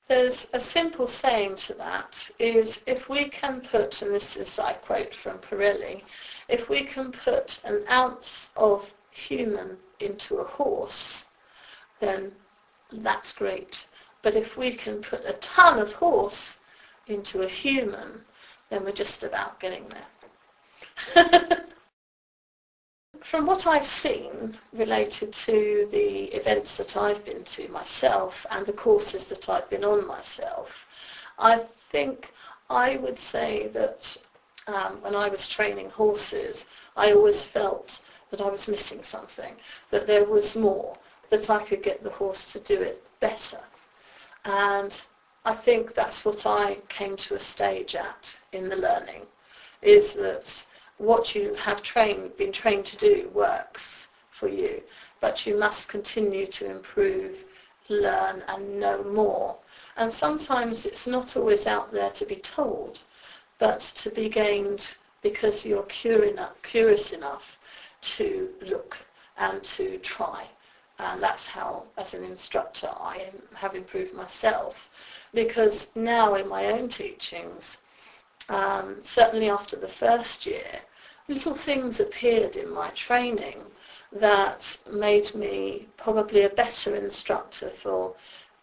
There's a simple saying to that, is if we can put, and this is I quote from Pirelli, if we can put an ounce of human into a horse, then that's great. But if we can put a ton of horse into a human, then we're just about getting there. From what I've seen related to the events that I've been to myself and the courses that I've been on myself, I think I would say that when I was training horses, I always felt that I was missing something, that there was more, that I could get the horse to do it better. And I think that's what I came to a stage at in the learning, is that what you have been trained to do works for you, but you must continue to improve, learn and know more. And sometimes it's not always out there to be told, but to be gained because you're curious enough to look and to try. And that's how, as an instructor, I have improved myself. Because now in my own teachings, certainly after the first year, little things appeared in my training that made me probably a better instructor for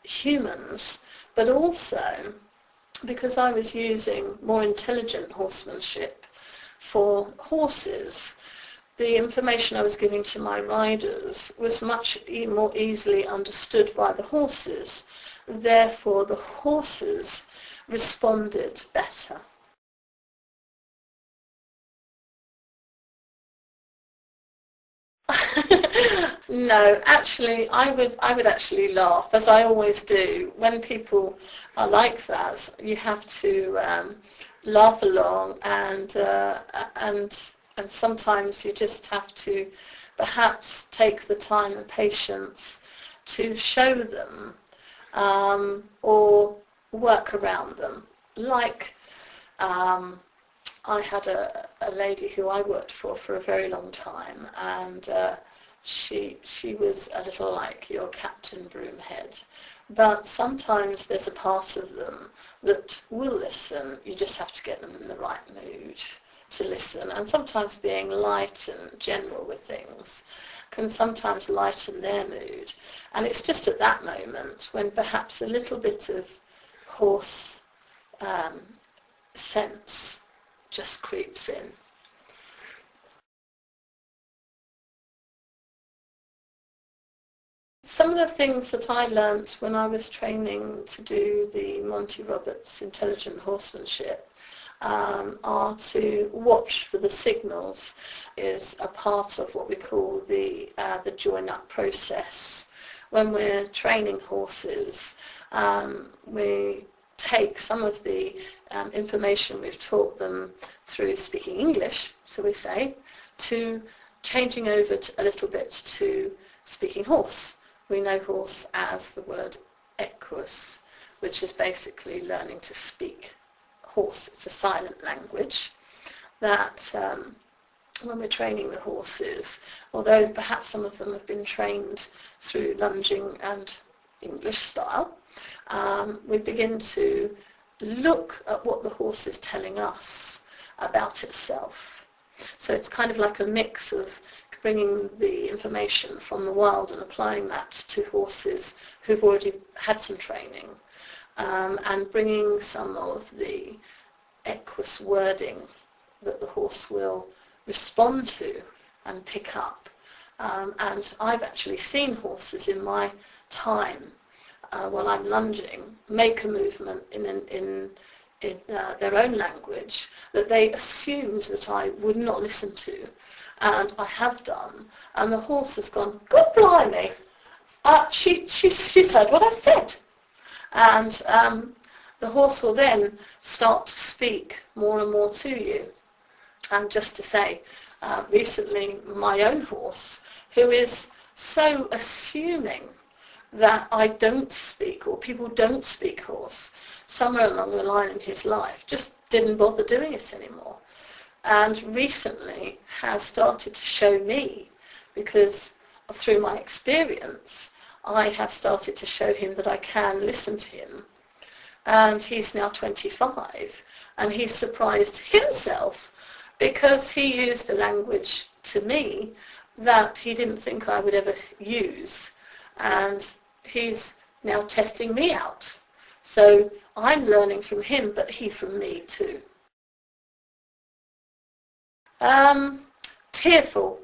humans, but also because I was using more intelligent horsemanship for horses, the information I was giving to my riders was much more easily understood by the horses. Therefore, the horses responded better. No, actually, I would actually laugh, as I always do. When people are like that, you have to laugh along, and sometimes you just have to perhaps take the time and patience to show them or work around them. Like I had a lady who I worked for a very long time, and she was a little like your Captain Broomhead. But sometimes there's a part of them that will listen. You just have to get them in the right mood to listen. And sometimes being light and general with things can sometimes lighten their mood. And it's just at that moment when perhaps a little bit of horse sense just creeps in. Some of the things that I learnt when I was training to do the Monty Roberts Intelligent Horsemanship are to watch for the signals. Is a part of what we call the join-up process. When we're training horses, we take some of the information we've taught them through speaking English, so we say, to changing over a little bit to speaking horse. We know horse as the word equus, which is basically learning to speak horse. It's a silent language that when we're training the horses, although perhaps some of them have been trained through lunging and English style, we begin to look at what the horse is telling us about itself. So it's kind of like a mix of bringing the information from the wild and applying that to horses who've already had some training, and bringing some of the equus wording that the horse will respond to and pick up. And I've actually seen horses in my time while I'm lunging make a movement in their own language that they assumed that I would not listen to, and I have done, and the horse has gone, God blimey, she's heard what I said. And the horse will then start to speak more and more to you. And just to say, recently my own horse, who is so assuming that I don't speak, or people don't speak horse, somewhere along the line in his life just didn't bother doing it anymore. And recently has started to show me, because through my experience, I have started to show him that I can listen to him and he's now 25, and he's surprised himself because he used a language to me that he didn't think I would ever use, and he's now testing me out. So I'm learning from him, but he from me too. Tearful.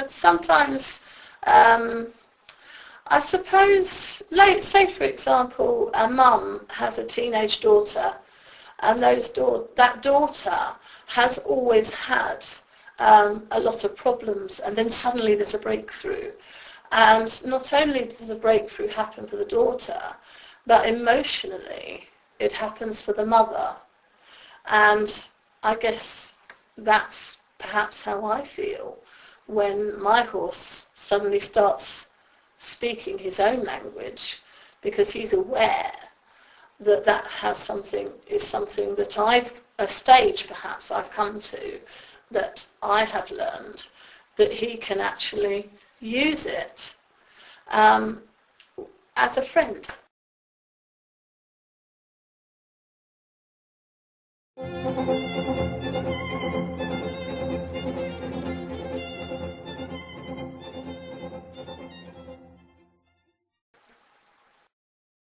Sometimes, I suppose, say for example, a mum has a teenage daughter, and that daughter has always had a lot of problems, and then suddenly there's a breakthrough. And not only does the breakthrough happen for the daughter, but emotionally it happens for the mother. And I guess that's perhaps how I feel when my horse suddenly starts speaking his own language, because he's aware that is something that a stage perhaps I've come to, that I have learned that he can actually use it as a friend.